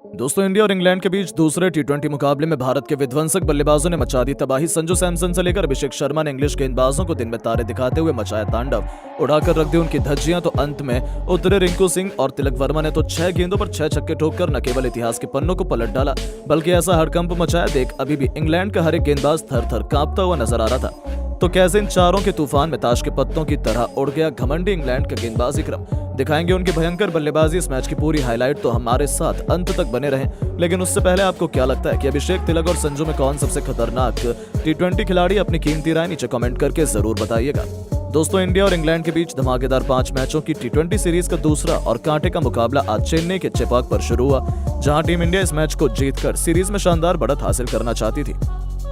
दोस्तों, इंडिया और इंग्लैंड के बीच दूसरे टी20 मुकाबले में भारत के विध्वंसक बल्लेबाजों ने मचा दी तबाही। संजू सैमसन से लेकर अभिषेक शर्मा ने इंग्लिश गेंदबाजों को दिन में तारे दिखाते हुए मचाया तांडव, उड़ाकर रख दी उनकी धज्जियां। तो अंत में उतरे रिंकू सिंह और तिलक वर्मा ने तो 6 गेंदों पर 6 छक्के ठोककर न केवल इतिहास के पन्नों को पलट डाला, बल्कि ऐसा हड़कंप मचाया देख अभी भी इंग्लैंड का हर एक गेंदबाज थर थर कांपता हुआ नजर आ रहा था। तो कैसे इन चारों के तूफान में ताश के पत्तों की तरह उड़ गया घमंडी इंग्लैंड का गेंदबाजी क्रम। दिखाएंगे उनकी भयंकर बल्लेबाजी। इस मैच की पूरी हाईलाइट, तो हमारे साथ अंत तक बने रहें। लेकिन उससे पहले आपको क्या लगता है कि अभिषेक, तिलक और संजू में कौन सबसे खतरनाक टी20 खिलाड़ी? अपनी कीमती राय नीचे कमेंट करके जरूर बताइएगा। दोस्तों, इंडिया और इंग्लैंड के बीच धमाकेदार 5 मैचों की टी20 सीरीज का दूसरा और कांटे का मुकाबला आज चेन्नई के चेपाक पर शुरू हुआ, जहां टीम इंडिया इस मैच को जीतकर सीरीज में शानदार बढ़त हासिल करना चाहती थी।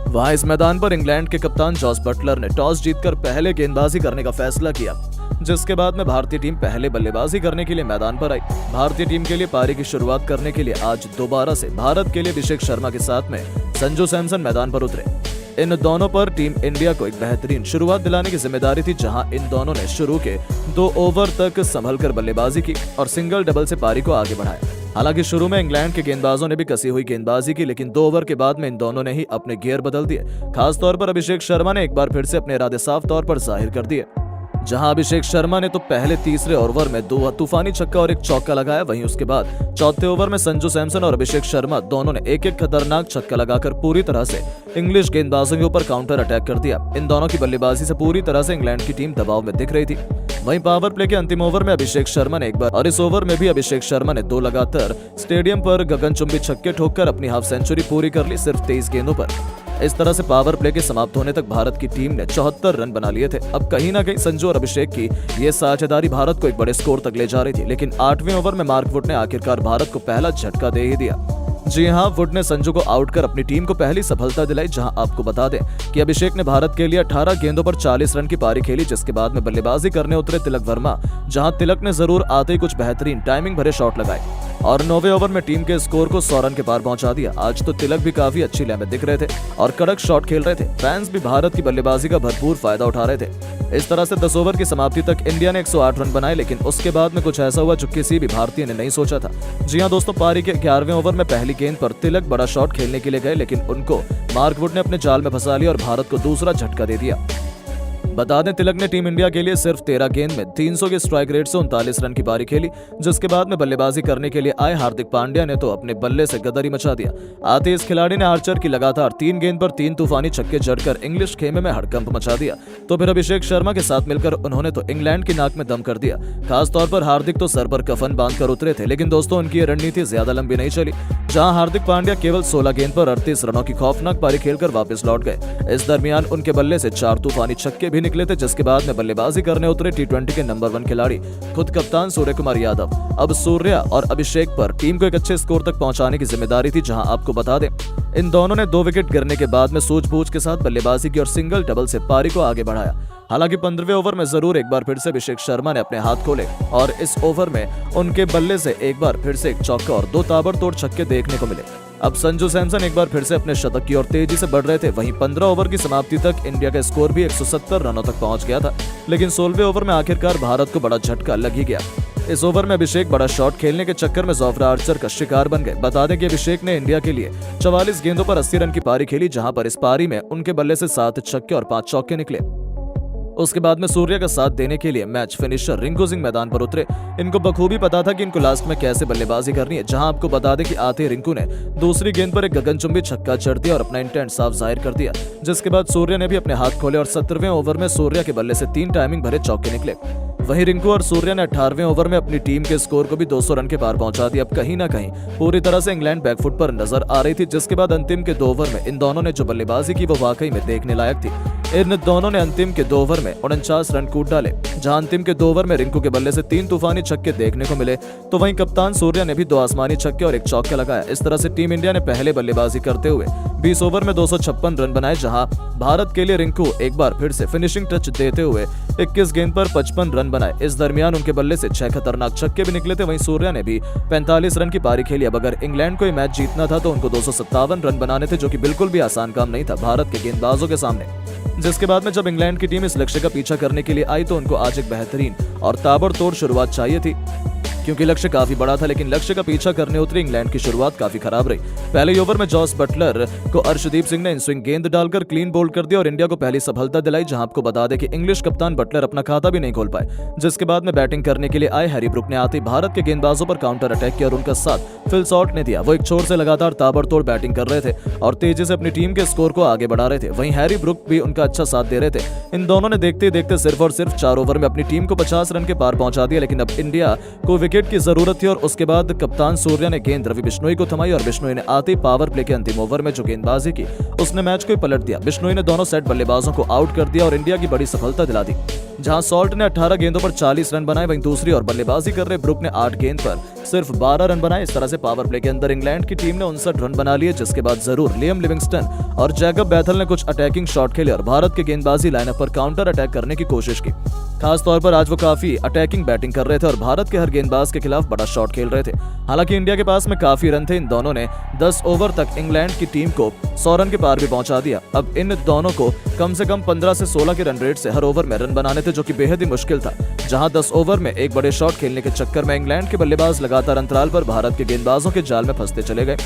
वहां इस मैदान पर इंग्लैंड के कप्तान जॉस बटलर ने टॉस जीतकर पहले गेंदबाजी करने का फैसला किया, जिसके बाद में भारतीय टीम पहले बल्लेबाजी करने के लिए मैदान पर आई। भारतीय टीम के लिए पारी की शुरुआत करने के लिए आज दोबारा से भारत के लिए अभिषेक शर्मा के साथ में संजू सैमसन मैदान पर उतरे। इन दोनों पर टीम इंडिया को एक बेहतरीन शुरुआत दिलाने की जिम्मेदारी थी, जहां इन दोनों ने शुरू के 2 ओवर तक संभलकर बल्लेबाजी की और सिंगल डबल से पारी को आगे बढ़ाया। हालांकि शुरू में इंग्लैंड के गेंदबाजों ने भी कसी हुई गेंदबाजी की, लेकिन 2 ओवर के बाद में इन दोनों ने ही अपने गियर बदल दिए। खास तौर पर अभिषेक शर्मा ने एक बार फिर से अपने इरादे साफ तौर पर जाहिर कर दिए, जहां अभिषेक शर्मा ने तो पहले तीसरे ओवर में 2 तूफानी छक्का और 1 चौका लगाया। वहीं उसके बाद चौथे ओवर में संजू सैमसन और अभिषेक शर्मा दोनों ने एक खतरनाक छक्का लगाकर पूरी तरह से इंग्लिश गेंदबाजों के ऊपर काउंटर अटैक कर दिया। इन दोनों की बल्लेबाजी से पूरी तरह से इंग्लैंड की टीम दबाव में दिख रही थी। वहीं पावर प्ले के अंतिम ओवर में अभिषेक शर्मा ने एक बार और इस ओवर में भी अभिषेक शर्मा ने 2 लगातार स्टेडियम पर गगनचुंबी छक्के ठोककर अपनी हाफ सेंचुरी पूरी कर ली, सिर्फ 23 गेंदों पर। इस तरह से पावर प्ले के समाप्त होने तक भारत की टीम ने 74 रन बना लिए थे। अब कहीं ना कहीं संजू और अभिषेक की ये साझेदारी भारत को एक बड़े स्कोर तक ले जा रही थी, लेकिन 8वें ओवर में मार्क वुड ने आखिरकार भारत को पहला झटका दे ही दिया। जी हां, वुड ने संजू को आउट कर अपनी टीम को पहली सफलता दिलाई। जहां आपको बता दें कि अभिषेक ने भारत के लिए 18 गेंदों पर 40 रन की पारी खेली, जिसके बाद में बल्लेबाजी करने उतरे तिलक वर्मा, जहां तिलक ने जरूर आते ही कुछ बेहतरीन टाइमिंग भरे शॉट लगाए और 9वें ओवर में टीम के स्कोर को 100 रन के पार पहुंचा दिया। आज तो तिलक भी काफी अच्छी लय में दिख रहे थे और कड़क शॉट खेल रहे थे। फैंस भी भारत की बल्लेबाजी का भरपूर फायदा उठा रहे थे। इस तरह से 10 ओवर की समाप्ति तक इंडिया ने 108 रन बनाए, लेकिन उसके बाद में कुछ ऐसा हुआ जो किसी भी भारतीय ने नहीं सोचा था। जी हां दोस्तों, पारी के 11वें ओवर में पहली गेंद पर तिलक बड़ा शॉट खेलने के लिए गए, लेकिन उनको मार्क वुड ने अपने जाल में फंसा लिया और भारत को दूसरा झटका दे दिया। बता दें, तिलक ने टीम इंडिया के लिए सिर्फ 13 गेंद में 300 के स्ट्राइक रेट से 39 रन की पारी खेली, जिसके बाद में बल्लेबाजी करने के लिए आए हार्दिक पांड्या ने तो अपने बल्ले से गदरी मचा दिया। आते इस खिलाड़ी ने आर्चर की लगातार 3 गेंद पर 3 तूफानी छक्के जड़कर इंग्लिश खेमे में हड़कंप मचा दिया। तो फिर अभिषेक शर्मा के साथ मिलकर उन्होंने तो इंग्लैंड की नाक में दम कर दिया। खास तौर पर हार्दिक तो सर पर कफन बांधकर उतरे थे, लेकिन दोस्तों उनकी ये रणनीति ज्यादा लंबी नहीं चली, जहां हार्दिक पांड्या केवल 16 गेंद पर 38 रनों की खौफनाक पारी खेलकर वापस लौट गए। इस दरमियान उनके बल्ले से 4 तूफानी छक्के भी निकले थे, जिसके बाद में बल्लेबाजी करने उतरे टी20 के नंबर 1 खिलाड़ी खुद कप्तान सूर्य कुमार यादव। अब सूर्या और अभिषेक पर टीम को एक अच्छे स्कोर तक पहुंचाने की जिम्मेदारी थी, जहां आपको बता दें इन दोनों ने 2 विकेट गिरने के बाद में सूझबूझ के साथ बल्लेबाजी की और सिंगल डबल से पारी को आगे बढ़ाया। हालांकि 15वें ओवर में जरूर एक बार फिर से अभिषेक शर्मा ने अपने हाथ खोले और इस ओवर में उनके बल्ले से एक बार फिर से 1 चौका और 2 ताबड़तोड़ छक्के देखने को मिले। अब संजू सैमसन एक बार फिर से अपने शतक की ओर तेजी से बढ़ रहे थे। वहीं 15 ओवर की समाप्ति तक इंडिया का स्कोर भी 170 रनों तक पहुंच गया था, लेकिन 16वें ओवर में आखिरकार भारत को बड़ा झटका लग ही गया। इस ओवर में अभिषेक बड़ा शॉट खेलने के चक्कर में जोफ्रा आर्चर का शिकार बन गए। बता दें कि अभिषेक ने इंडिया के लिए 44 गेंदों पर 80 रन की पारी खेली, जहां पर इस पारी में उनके बल्ले से 7 छक्के और 5 चौके निकले। उसके बाद में सूर्य का साथ देने के लिए मैच फिनिशर रिंकू सिंह मैदान पर उतरे। इनको बखूबी पता था कि इनको लास्ट में कैसे बल्लेबाजी करनी है, जहां आपको बता दें कि आते रिंकू ने दूसरी गेंद पर एक गगनचुंबी छक्का जड़ दिया और अपना इंटेंट साफ जाहिर कर दिया, जिसके बाद सूर्य ने भी अपने हाथ खोले और 17वें ओवर में सूर्य के बल्ले से 3 टाइमिंग भरे चौके निकले। वहीं रिंकू और सूर्य ने 18वें ओवर में अपनी टीम के स्कोर को भी 200 रन के पार पहुंचा दिया। अब कहीं ना कहीं पूरी तरह से इंग्लैंड बैकफुट पर नजर आ रही थी, जिसके बाद अंतिम के 2 ओवर में इन दोनों ने जो बल्लेबाजी की वो वाकई में देखने लायक थी। इन दोनों ने अंतिम के 2 ओवर में 49 रन कूट डाले, जहां अंतिम के 2 ओवर में रिंकू के बल्ले से 3 तूफानी छक्के देखने को मिले। तो वहीं कप्तान सूर्य ने भी 2 आसमानी छक्के और 1 चौका लगाया। इस तरह से टीम इंडिया ने पहले बल्लेबाजी करते हुए 20 ओवर में 256 रन बनाए, जहां भारत के लिए रिंकू एक बार फिर से फिनिशिंग टच देते हुए 21 गेंद पर 55 रन बनाए। इस दरमियान उनके बल्ले से 6 खतरनाक छक्के भी निकले थे। वहीं सूर्या ने भी 45 रन की पारी खेली। अब अगर इंग्लैंड को ये मैच जीतना था तो उनको 257 रन बनाने थे, जो कि बिल्कुल भी आसान काम नहीं था भारत के गेंदबाजों के सामने। जिसके बाद में जब इंग्लैंड की टीम इस लक्ष्य का पीछा करने के लिए आई तो उनको आज एक बेहतरीन और ताबड़तोड़ शुरुआत चाहिए थी। क्योंकि लक्ष्य काफी बड़ा था, लेकिन लक्ष्य का पीछा करने उतरी इंग्लैंड की शुरुआत काफी खराब रही। पहले ओवर में जॉस बटलर को अर्शदीप सिंह ने इन स्विंग गेंद डालकर क्लीन बोल्ड कर दिया और इंडिया को पहली सफलता दिलाई, जहां आपको बता दें कि इंग्लिश कप्तान बटलर अपना खाता भी नहीं खोल पाए। जिसके बाद में बैटिंग करने के लिए आए हैरी ब्रुक ने आते ही भारत के गेंदबाजों पर काउंटर अटैक किया और उनका साथ फिल सॉल्ट ने दिया। वो एक छोर से लगातार ताबड़तोड़ बैटिंग कर रहे थे और तेजी से अपनी टीम के स्कोर को आगे बढ़ा रहे थे। वहीं हैरी ब्रुक भी उनका अच्छा साथ दे रहे थे। इन दोनों ने देखते ही देखते सिर्फ और सिर्फ 4 ओवर में अपनी टीम को 50 रन के पार पहुंचा दिया, लेकिन अब इंडिया को विकेट की जरूरत थी और उसके बाद कप्तान सूर्या ने गेंद रवि बिश्नोई को थमाई और बिश्नोई ने आते ही पावर प्ले के अंतिम ओवर में जो गेंदबाजी की उसने मैच को पलट दिया। बिश्नोई ने दोनों सेट बल्लेबाजों को आउट कर दिया और इंडिया की बड़ी सफलता दिला दी। जहां सॉल्ट ने 18 गेंदों पर 40 रन बनाए, वहीं दूसरी ओर बल्लेबाजी कर रहे ब्रुक ने 8 गेंद पर सिर्फ 12 रन बनाए। इस तरह से पावर प्ले के अंदर इंग्लैंड की टीम ने 59 रन बना लिए, जिसके बाद जरूर लियम लिविंगस्टन और जैकब बैथल ने कुछ अटैकिंग शॉट खेले और भारत के गेंदबाजी लाइनअप पर काउंटर अटैक करने की कोशिश की। खास तौर पर आज वो काफी अटैकिंग बैटिंग कर रहे थे और भारत के हर गेंदबाज के खिलाफ बड़ा शॉट खेल रहे थे। हालांकि इंडिया के पास में काफी रन थे। इन दोनों ने 10 ओवर तक इंग्लैंड की टीम को 100 रन के पार भी पहुंचा दिया। अब इन दोनों को कम से कम 15 से 16 के रन रेट से हर ओवर में रन बनाने थे, जो कि बेहद ही मुश्किल था। जहां 10 ओवर में एक बड़े शॉट खेलने के चक्कर में इंग्लैंड के बल्लेबाज लगातार अंतराल पर भारत के गेंदबाजों के जाल में फंसते चले गए।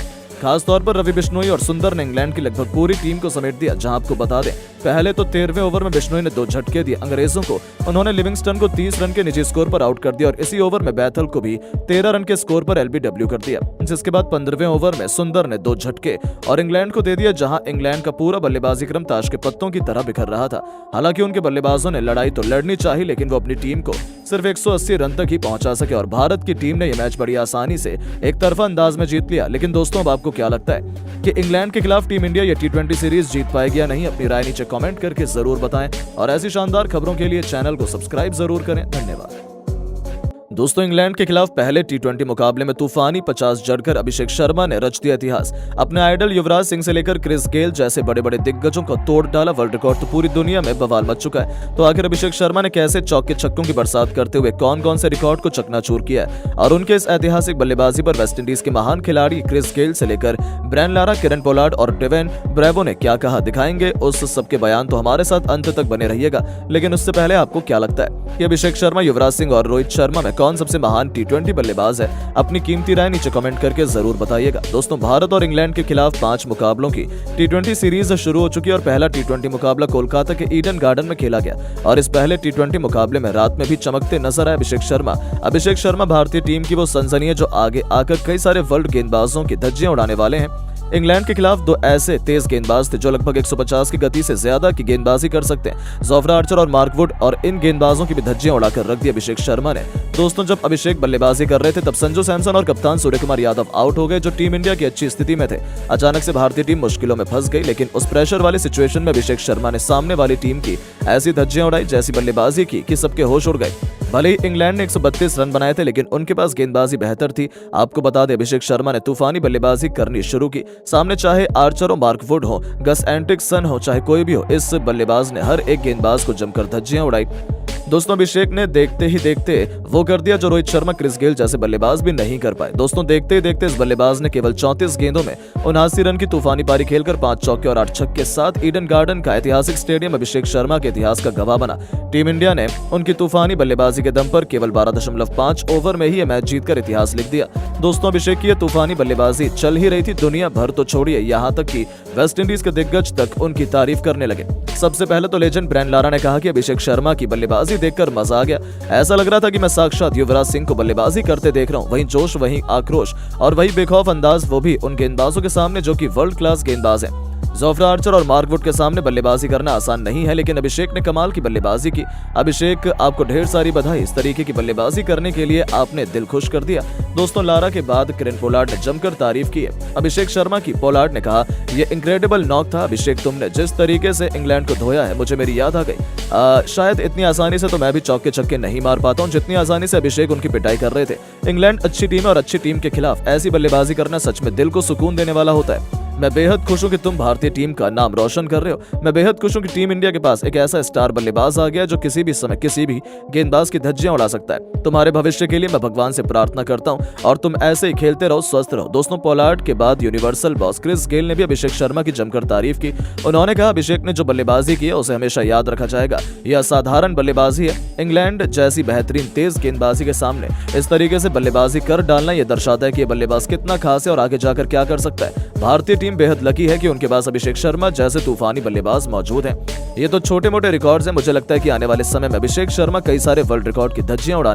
खास तौर पर रवि बिश्नोई और सुंदर ने इंग्लैंड की लगभग पूरी टीम को समेट दिया। जहां आपको बता दें, पहले तो 13वें ओवर में बिश्नोई ने 2 झटके दिए अंग्रेजों को। उन्होंने लिविंगस्टन को 30 रन के निजी स्कोर पर आउट कर दिया और इसी ओवर में बैथल को भी 13 रन के स्कोर पर एलबीडब्ल्यू कर दिया। जिसके बाद 15वें ओवर में सुंदर ने 2 झटके और इंग्लैंड को दे दिया, जहां इंग्लैंड का पूरा बल्लेबाजी क्रम ताश के पत्तों की तरह बिखर रहा था। हालांकि उनके बल्लेबाजों ने लड़ाई तो लड़नी चाहिए, लेकिन वो अपनी टीम को सिर्फ 180 रन तक ही पहुंचा सके और भारत की टीम ने यह मैच बड़ी आसानी से एक तरफा अंदाज में जीत लिया। लेकिन दोस्तों, अब आपको क्या लगता है कि इंग्लैंड के खिलाफ टीम इंडिया ये T20 सीरीज जीत पाएगी या नहीं? अपनी राय नीचे कमेंट करके जरूर बताएं और ऐसी शानदार खबरों के लिए चैनल को सब्सक्राइब जरूर करें। धन्यवाद। दोस्तों, इंग्लैंड के खिलाफ पहले T20 मुकाबले में तूफानी 50 जड़कर अभिषेक शर्मा ने रच दिया इतिहास। अपने आइडल युवराज सिंह से लेकर क्रिस गेल जैसे बड़े बड़े दिग्गजों को तोड़ डाला। वर्ल्ड रिकॉर्ड तो पूरी दुनिया में बवाल मच चुका है। तो आखिर अभिषेक शर्मा ने कैसे चौके छक्कों की बरसात करते हुए कौन कौन से रिकॉर्ड को चकनाचूर किया है और उनके इस ऐतिहासिक बल्लेबाजी पर वेस्टइंडीज के महान खिलाड़ी क्रिस गेल से लेकर ब्रायन लारा, किरण पोलार्ड और डेवन ब्रेवो ने क्या कहा, दिखाएंगे उस सबके बयान। तो हमारे साथ अंत तक बने रहिएगा। लेकिन उससे पहले आपको क्या लगता है कि अभिषेक शर्मा, युवराज सिंह और रोहित शर्मा में कौन सबसे महान T20 बल्लेबाज है? अपनी कीमती राय नीचे कमेंट करके जरूर बताइएगा। दोस्तों, भारत और इंग्लैंड के खिलाफ 5 मुकाबलों की T20 सीरीज शुरू हो चुकी है और पहला T20 मुकाबला कोलकाता के ईडन गार्डन में खेला गया और इस पहले T20 मुकाबले में रात में भी चमकते नजर आए अभिषेक शर्मा भारतीय टीम की वो सनसनी है जो आगे आकर कई सारे वर्ल्ड गेंदबाजों की धज्जियां उड़ाने वाले हैं। इंग्लैंड के खिलाफ 2 ऐसे तेज गेंदबाज थे जो लगभग 150 की गति से ज्यादा की गेंदबाजी कर सकते हैं, जोफ्रा आर्चर और मार्क वुड, और इन गेंदबाजों की भी धज्जियां उड़ाकर रख दी अभिषेक शर्मा ने। दोस्तों, जब अभिषेक बल्लेबाजी कर रहे थे तब संजू सैमसन और कप्तान सूर्यकुमार यादव आउट हो गए, जो टीम इंडिया की अच्छी स्थिति में थे। अचानक से भारतीय टीम मुश्किलों में फंस गई, लेकिन उस प्रेशर वाली सिचुएशन में अभिषेक शर्मा ने सामने वाली टीम की ऐसी धज्जियां उड़ाई, जैसी बल्लेबाजी की कि सबके होश उड़ गए। भले ही इंग्लैंड ने 132 रन बनाए थे, लेकिन उनके पास गेंदबाजी बेहतर थी। आपको बता दें, अभिषेक शर्मा ने तूफानी बल्लेबाजी करनी शुरू की। सामने चाहे आर्चर हो, मार्क वुड हो, गस एंड्रिक्सन हो, चाहे कोई भी हो, इस बल्लेबाज ने हर एक गेंदबाज को जमकर धज्जियां उड़ाई। दोस्तों, अभिषेक ने देखते ही देखते वो कर दिया जो रोहित शर्मा, क्रिस गेल जैसे बल्लेबाज भी नहीं कर पाए। दोस्तों, देखते ही देखते इस बल्लेबाज ने केवल 34 गेंदों में 79 रन की तूफानी पारी खेलकर 5 चौके और 8 छक्के के साथ ईडन गार्डन का ऐतिहासिक स्टेडियम अभिषेक शर्मा के इतिहास का गवाह बना। टीम इंडिया ने उनकी तूफानी बल्लेबाजी के दम पर केवल 12.5 ओवर में ही यह मैच जीतकर इतिहास लिख दिया। दोस्तों, अभिषेक की तूफानी बल्लेबाजी चल ही रही थी, दुनिया भर तो छोड़िए, यहाँ तक कि वेस्टइंडीज के दिग्गज तक उनकी तारीफ करने लगे। सबसे पहले तो लेजेंड ब्रायन लारा ने कहा कि अभिषेक शर्मा की बल्लेबाजी देखकर मजा आ गया। ऐसा लग रहा था कि मैं साक्षात युवराज सिंह को बल्लेबाजी करते देख रहा हूं। वहीं जोश, वहीं आक्रोश और वही बेखौफ अंदाज, वो भी उन गेंदबाजों के सामने जो कि वर्ल्ड क्लास गेंदबाज हैं। जोफ्रा आर्चर और मार्क वुड के सामने बल्लेबाजी करना आसान नहीं है, लेकिन अभिषेक ने कमाल की बल्लेबाजी की। अभिषेक, आपको ढेर सारी बधाई। इस तरीके की बल्लेबाजी करने के लिए आपने दिल खुश कर दिया। दोस्तों, लारा के बाद किरण पोलार्ड ने जमकर तारीफ की है अभिषेक शर्मा की। पोलार्ड ने कहा, यह इनक्रेडिबल नॉक था अभिषेक, तुमने जिस तरीके से इंग्लैंड को धोया है, मुझे मेरी याद आ गई। शायद इतनी आसानी से तो मैं भी चौके छक्के नहीं मार पाता हूँ जितनी आसानी से अभिषेक उनकी पिटाई कर रहे थे। इंग्लैंड अच्छी टीम है और अच्छी टीम के खिलाफ ऐसी बल्लेबाजी करना सच में दिल को सुकून देने वाला होता है। मैं बेहद खुश हूं कि तुम भारतीय टीम का नाम रोशन कर रहे हो। मैं बेहद खुश हूं कि टीम इंडिया के पास एक ऐसा स्टार बल्लेबाज आ गया जो किसी भी समय किसी भी गेंदबाज की धज्जियां उड़ा सकता है। तुम्हारे भविष्य के लिए मैं भगवान से प्रार्थना करता हूं और तुम ऐसे ही खेलते रहो, स्वस्थ रहो। दोस्तों, पोलार्ड के बाद यूनिवर्सल बॉस क्रिस गेल ने भी अभिषेक शर्मा की जमकर तारीफ की। उन्होंने कहा, अभिषेक ने जो बल्लेबाजी की है उसे हमेशा याद रखा जाएगा। यह असाधारण बल्लेबाजी है। इंग्लैंड जैसी बेहतरीन तेज गेंदबाजी के सामने इस तरीके से बल्लेबाजी कर डालना यह दर्शाता है कि यह बल्लेबाज कितना खास है और आगे जाकर क्या कर सकता है। भारतीय टीम बेहद लकी है कि उनके पास अभिषेक शर्मा जैसे तूफानी बल्लेबाज मौजूद हैं। ये तो छोटे मोटे रिकॉर्ड्स हैं। मुझे लगता है कि आने वाले समय में अभिषेक शर्मा कई सारे वर्ल्ड रिकॉर्ड की धज्जियां उड़ाने